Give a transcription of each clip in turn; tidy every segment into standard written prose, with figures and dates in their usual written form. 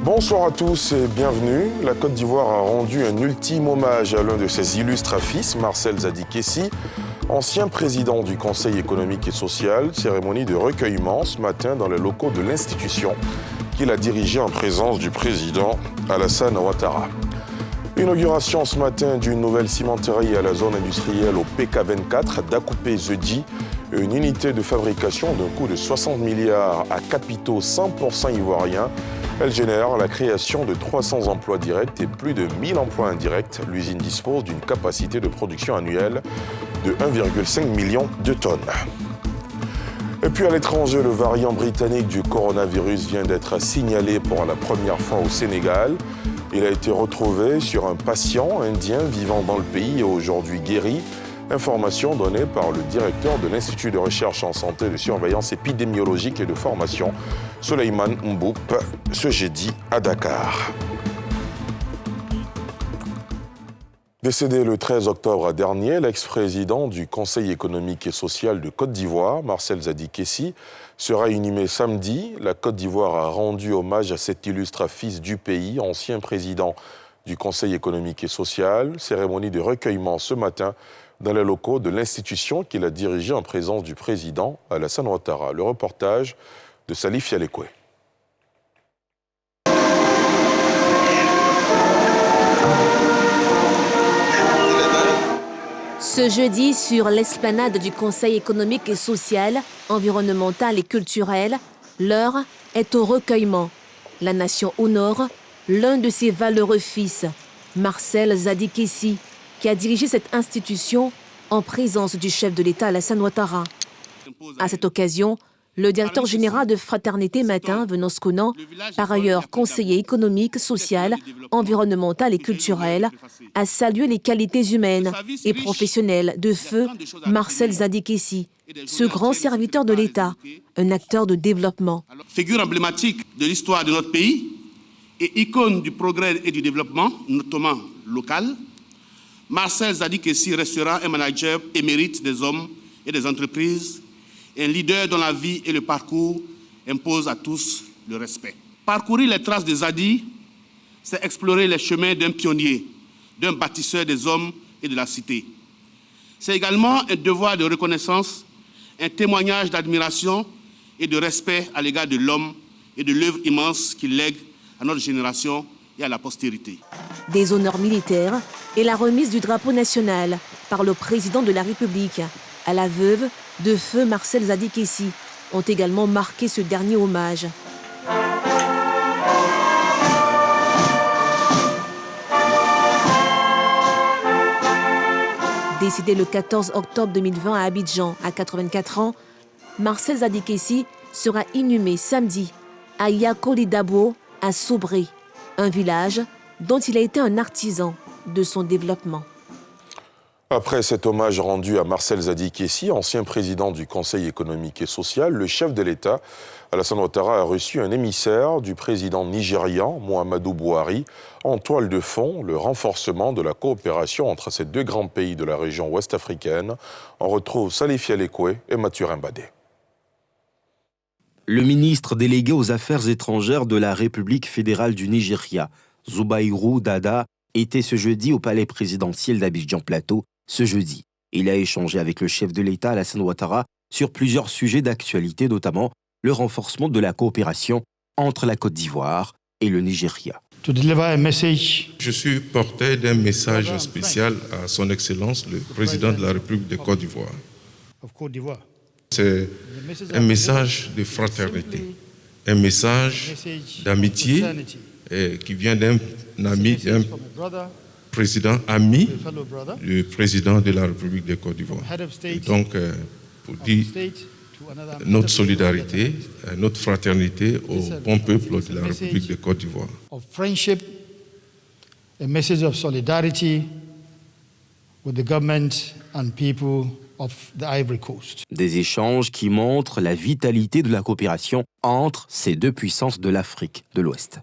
Bonsoir à tous et bienvenue. La Côte d'Ivoire a rendu un ultime hommage à l'un de ses illustres fils, Marcel Zadi-Kessi, ancien président du Conseil économique et social. Cérémonie de recueillement ce matin dans les locaux de l'institution qu'il a dirigée en présence du président Alassane Ouattara. Inauguration ce matin d'une nouvelle cimenterie à la zone industrielle au PK24 d'Akoupé-Zedji, une unité de fabrication d'un coût de 60 milliards à capitaux 100% ivoiriens. Elle génère la création de 300 emplois directs et plus de 1000 emplois indirects. L'usine dispose d'une capacité de production annuelle de 1,5 million de tonnes. Et puis à l'étranger, le variant britannique du coronavirus vient d'être signalé pour la première fois au Sénégal. Il a été retrouvé sur un patient indien vivant dans le pays et aujourd'hui guéri. Information donnée par le directeur de l'Institut de recherche en santé, de surveillance épidémiologique et de formation, Souleymane Mboup, ce jeudi à Dakar. Décédé le 13 octobre dernier, l'ex-président du Conseil économique et social de Côte d'Ivoire, Marcel Zadi-Kessi, sera inhumé samedi. La Côte d'Ivoire a rendu hommage à cet illustre fils du pays, ancien président du Conseil économique et social. Cérémonie de recueillement ce matin dans les locaux de l'institution qu'il a dirigée en présence du président Alassane Ouattara. Le reportage de Salif Yalekwe. Ce jeudi, sur l'esplanade du Conseil économique et social, environnemental et culturel, l'heure est au recueillement. La nation honore l'un de ses valeureux fils, Marcel Zadi-Kessi, qui a dirigé cette institution en présence du chef de l'État Alassane Ouattara. À cette occasion, le directeur général de Fraternité Matin, Venance Conan, par ailleurs conseiller économique, social, environnemental et culturel, a salué les qualités humaines et professionnelles de feu Marcel Zadi-Kessi, ce grand serviteur de l'État, un acteur de développement. Figure emblématique de l'histoire de notre pays et icône du progrès et du développement, notamment local, Marcel Zadi-Kessi restera un manager émérite des hommes et des entreprises, un leader dont la vie et le parcours imposent à tous le respect. Parcourir les traces de Zadi, c'est explorer les chemins d'un pionnier, d'un bâtisseur des hommes et de la cité. C'est également un devoir de reconnaissance, un témoignage d'admiration et de respect à l'égard de l'homme et de l'œuvre immense qu'il lègue à notre génération et à la postérité. Des honneurs militaires et la remise du drapeau national par le président de la République à la veuve de feu Marcel Zadi-Kessi ont également marqué ce dernier hommage. Décédé le 14 octobre 2020 à Abidjan, à 84 ans, Marcel Zadi-Kessi sera inhumé samedi à Yakolidabo, à Sobré, un village dont il a été un artisan de son développement. Après cet hommage rendu à Marcel Zadi-Kessi, ancien président du Conseil économique et social, le chef de l'État, Alassane Ouattara, a reçu un émissaire du président nigérian, Muhammadu Buhari, en toile de fond le renforcement de la coopération entre ces deux grands pays de la région ouest-africaine. On retrouve Salif Yalekwe et Mathurin Badé. Le ministre délégué aux Affaires étrangères de la République fédérale du Nigeria, Zubairu Dada, était ce jeudi au palais présidentiel d'Abidjan-Plateau. Ce jeudi, il a échangé avec le chef de l'État, Alassane Ouattara, sur plusieurs sujets d'actualité, notamment le renforcement de la coopération entre la Côte d'Ivoire et le Nigeria. Je suis porteur d'un message spécial à son Excellence, le président de la République de Côte d'Ivoire. C'est un message de fraternité, un message d'amitié qui vient d'un ami, d'un président ami, le président de la République de Côte d'Ivoire. Et donc, pour dire notre solidarité, notre fraternité au bon peuple de la République de Côte d'Ivoire. A message of solidarity with the government and people of the Ivory Coast. Des échanges qui montrent la vitalité de la coopération entre ces deux puissances de l'Afrique de l'Ouest.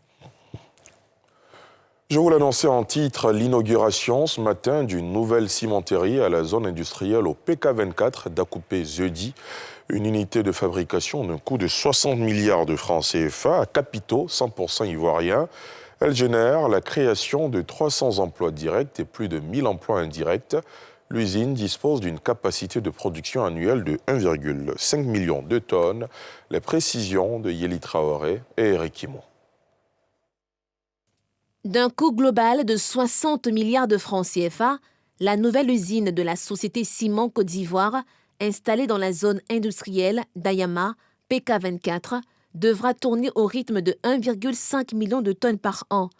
Je vous l'annonçais en titre, l'inauguration ce matin d'une nouvelle cimenterie à la zone industrielle au PK24 d'Akoupé jeudi. Une unité de fabrication d'un coût de 60 milliards de francs CFA à capitaux 100% ivoiriens. Elle génère la création de 300 emplois directs et plus de 1000 emplois indirects. L'usine dispose d'une capacité de production annuelle de 1,5 million de tonnes. Les précisions de Yeli Traoré et Eric Imo. D'un coût global de 60 milliards de francs CFA, la nouvelle usine de la société Ciment Côte d'Ivoire, installée dans la zone industrielle d'Ayama, PK24, devra tourner au rythme de 1,5 million de tonnes par an.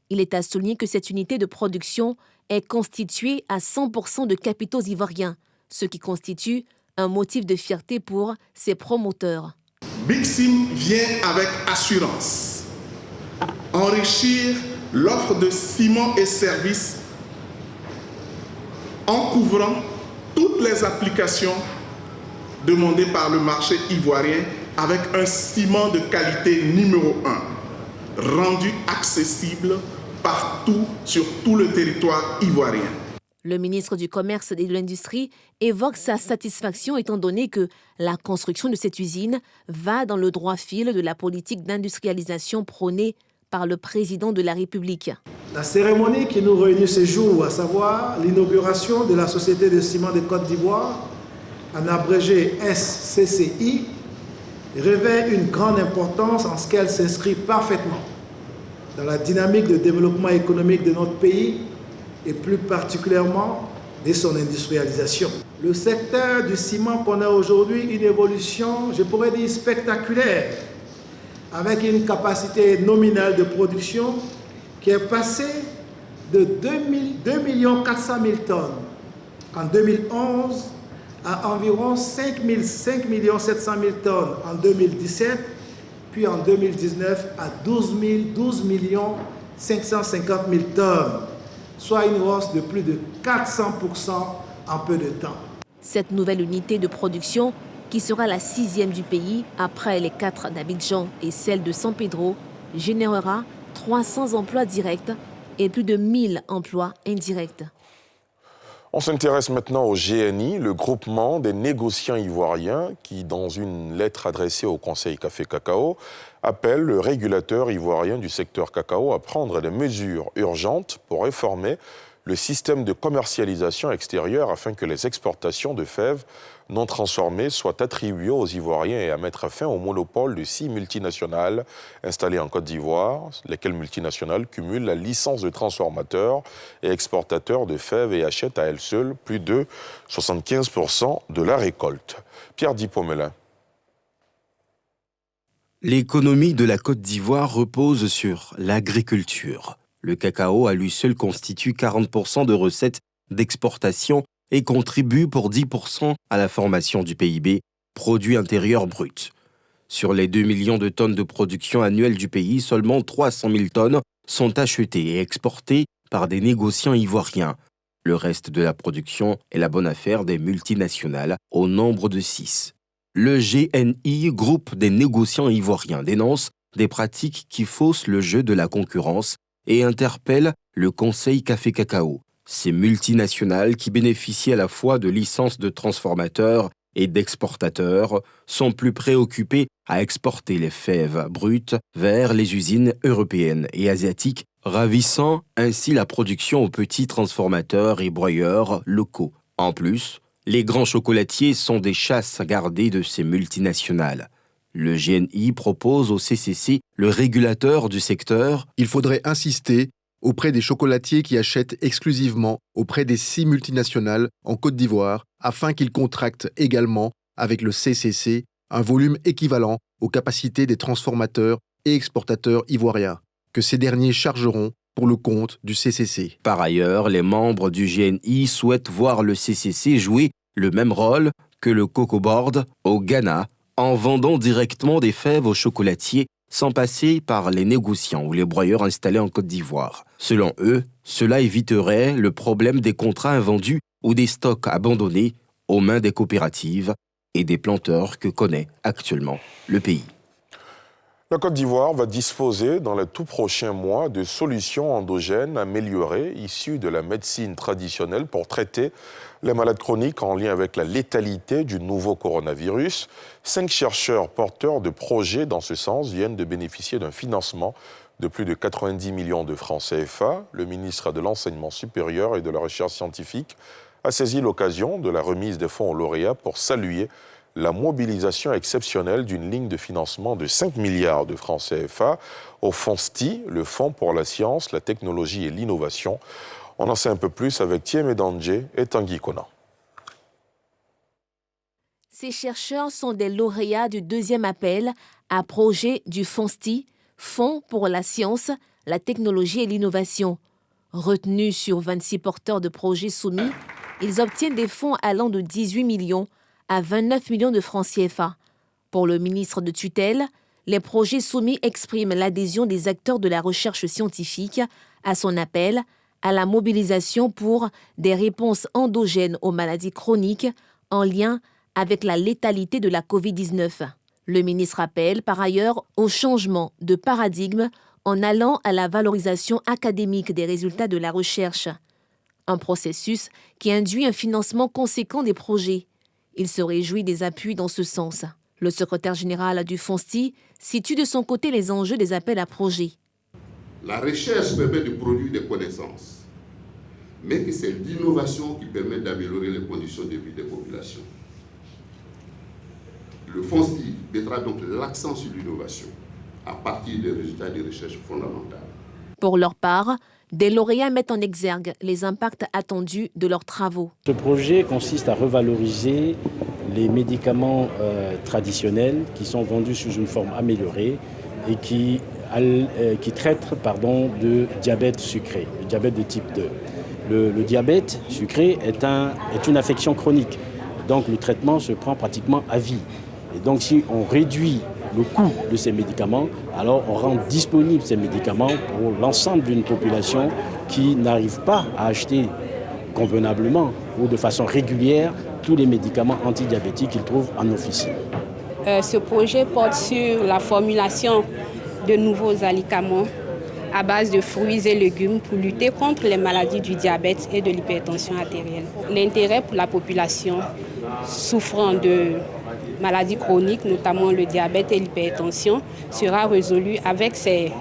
Il est à souligner que cette unité de production est constituée à 100% de capitaux ivoiriens, ce qui constitue un motif de fierté pour ses promoteurs. Bixim vient avec assurance enrichir l'offre de ciment et services en couvrant toutes les applications demandées par le marché ivoirien avec un ciment de qualité numéro 1, rendu accessible partout sur tout le territoire ivoirien. Le ministre du Commerce et de l'Industrie évoque sa satisfaction étant donné que la construction de cette usine va dans le droit fil de la politique d'industrialisation prônée par le président de la République. La cérémonie qui nous réunit ce jour, à savoir l'inauguration de la Société de ciment de Côte d'Ivoire, en abrégé SCCI, revêt une grande importance en ce qu'elle s'inscrit parfaitement dans la dynamique de développement économique de notre pays et plus particulièrement de son industrialisation. Le secteur du ciment connaît aujourd'hui une évolution, je pourrais dire, spectaculaire, avec une capacité nominale de production qui est passée de 2 400 000 tonnes en 2011 à environ 5 700 000 tonnes en 2017, puis en 2019 à 12 550 000 tonnes, soit une hausse de plus de 400% en peu de temps. Cette nouvelle unité de production, qui sera la 6e du pays après les 4 d'Abidjan et celle de San Pedro, générera 300 emplois directs et plus de 1000 emplois indirects. On s'intéresse maintenant au GNI, le groupement des négociants ivoiriens qui, dans une lettre adressée au Conseil Café Cacao, appelle le régulateur ivoirien du secteur cacao à prendre des mesures urgentes pour réformer le système de commercialisation extérieure afin que les exportations de fèves non transformées soient attribuées aux Ivoiriens et à mettre fin au monopole de 6 multinationales installées en Côte d'Ivoire, lesquelles multinationales cumulent la licence de transformateur et exportateur de fèves et achètent à elles seules plus de 75% de la récolte. Pierre Dipomelin. L'économie de la Côte d'Ivoire repose sur l'agriculture. Le cacao à lui seul constitue 40% de recettes d'exportation et contribue pour 10% à la formation du PIB, produit intérieur brut. Sur les 2 millions de tonnes de production annuelle du pays, seulement 300 000 tonnes sont achetées et exportées par des négociants ivoiriens. Le reste de la production est la bonne affaire des multinationales, au nombre de 6. Le GNI, groupe des négociants ivoiriens, dénonce des pratiques qui faussent le jeu de la concurrence et interpelle le Conseil Café Cacao. Ces multinationales qui bénéficient à la fois de licences de transformateurs et d'exportateurs sont plus préoccupées à exporter les fèves brutes vers les usines européennes et asiatiques, ravissant ainsi la production aux petits transformateurs et broyeurs locaux. En plus, les grands chocolatiers sont des chasses gardées de ces multinationales. Le GNI propose au CCC, le régulateur du secteur, il faudrait insister auprès des chocolatiers qui achètent exclusivement auprès des 6 multinationales en Côte d'Ivoire afin qu'ils contractent également avec le CCC un volume équivalent aux capacités des transformateurs et exportateurs ivoiriens, que ces derniers chargeront pour le compte du CCC. Par ailleurs, les membres du GNI souhaitent voir le CCC jouer le même rôle que le Cocoa Board au Ghana, en vendant directement des fèves aux chocolatiers sans passer par les négociants ou les broyeurs installés en Côte d'Ivoire. Selon eux, cela éviterait le problème des contrats invendus ou des stocks abandonnés aux mains des coopératives et des planteurs que connaît actuellement le pays. La Côte d'Ivoire va disposer dans les tout prochains mois de solutions endogènes améliorées issues de la médecine traditionnelle pour traiter les malades chroniques en lien avec la létalité du nouveau coronavirus. 5 chercheurs porteurs de projets dans ce sens viennent de bénéficier d'un financement de plus de 90 millions de francs CFA. Le ministre de l'Enseignement supérieur et de la Recherche scientifique a saisi l'occasion de la remise des fonds aux lauréats pour saluer la mobilisation exceptionnelle d'une ligne de financement de 5 milliards de francs CFA au FONSTI, le Fonds pour la science, la technologie et l'innovation. On en sait un peu plus avec Thiemé Dandje et Tanguy Kona. Ces chercheurs sont des lauréats du 2e appel à projet du FONSTI, Fonds pour la science, la technologie et l'innovation. Retenus sur 26 porteurs de projets soumis, ils obtiennent des fonds allant de 18 millions à 29 millions de francs CFA. Pour le ministre de tutelle, les projets soumis expriment l'adhésion des acteurs de la recherche scientifique à son appel à la mobilisation pour des réponses endogènes aux maladies chroniques en lien avec la létalité de la Covid-19. Le ministre appelle par ailleurs au changement de paradigme en allant à la valorisation académique des résultats de la recherche. Un processus qui induit un financement conséquent des projets. Il se réjouit des appuis dans ce sens. Le secrétaire général du FONSTI situe de son côté les enjeux des appels à projets. La recherche permet de produire des connaissances, mais que c'est l'innovation qui permet d'améliorer les conditions de vie des populations. Le FONSTI mettra donc l'accent sur l'innovation à partir des résultats des recherches fondamentales. Pour leur part, des lauréats mettent en exergue les impacts attendus de leurs travaux. Ce projet consiste à revaloriser les médicaments traditionnels qui sont vendus sous une forme améliorée et qui traitent de diabète sucré, le diabète de type 2. Le diabète sucré est une affection chronique, donc le traitement se prend pratiquement à vie. Et donc si on réduit le coût de ces médicaments, alors on rend disponibles ces médicaments pour l'ensemble d'une population qui n'arrive pas à acheter convenablement ou de façon régulière tous les médicaments antidiabétiques qu'ils trouvent en officine. Ce projet porte sur la formulation de nouveaux alicaments à base de fruits et légumes pour lutter contre les maladies du diabète et de l'hypertension artérielle. L'intérêt pour la population souffrant de maladies chroniques, notamment le diabète et l'hypertension, sera résolu avec ces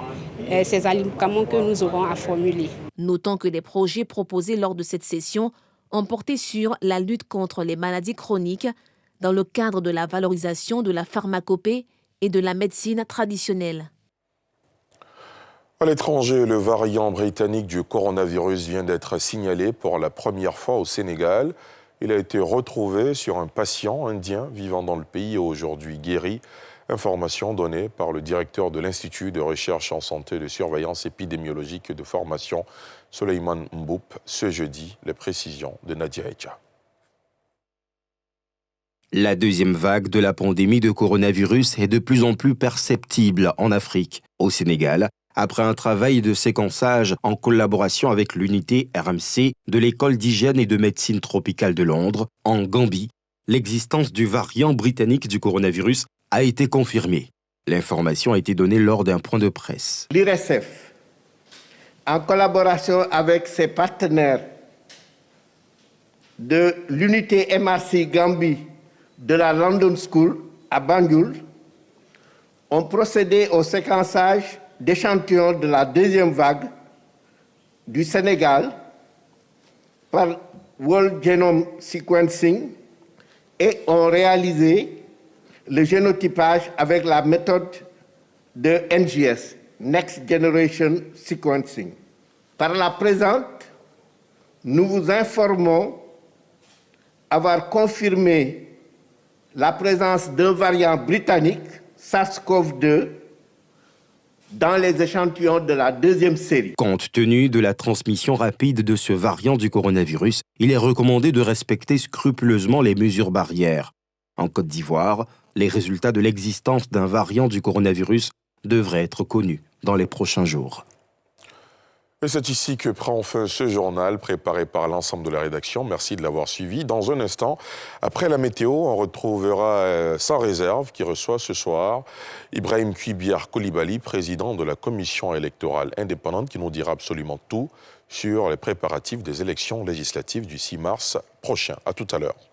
aliments que nous aurons à formuler. Notons que les projets proposés lors de cette session ont porté sur la lutte contre les maladies chroniques dans le cadre de la valorisation de la pharmacopée et de la médecine traditionnelle. À l'étranger, le variant britannique du coronavirus vient d'être signalé pour la première fois au Sénégal. Il a été retrouvé sur un patient indien vivant dans le pays et aujourd'hui guéri. Information donnée par le directeur de l'Institut de recherche en santé et de surveillance épidémiologique et de formation, Souleymane Mboup, ce jeudi. Les précisions de Nadia Echa. La deuxième vague de la pandémie de coronavirus est de plus en plus perceptible en Afrique. Au Sénégal, après un travail de séquençage en collaboration avec l'unité RMC de l'École d'hygiène et de médecine tropicale de Londres, en Gambie, l'existence du variant britannique du coronavirus a été confirmée. L'information a été donnée lors d'un point de presse. L'IRSF, en collaboration avec ses partenaires de l'unité MRC Gambie de la London School à Banjul, ont procédé au séquençage d'échantillons de la deuxième vague du Sénégal par Whole Genome Sequencing et ont réalisé le génotypage avec la méthode de NGS, Next Generation Sequencing. Par la présente, nous vous informons avoir confirmé la présence d'un variant britannique, SARS-CoV-2, dans les échantillons de la deuxième série. Compte tenu de la transmission rapide de ce variant du coronavirus, il est recommandé de respecter scrupuleusement les mesures barrières. En Côte d'Ivoire, les résultats de l'existence d'un variant du coronavirus devraient être connus dans les prochains jours. Et c'est ici que prend fin ce journal préparé par l'ensemble de la rédaction. Merci de l'avoir suivi. Dans un instant, après la météo, on retrouvera Sans Réserve qui reçoit ce soir Ibrahim Kuibiar Koulibaly, président de la commission électorale indépendante, qui nous dira absolument tout sur les préparatifs des élections législatives du 6 mars prochain. À tout à l'heure.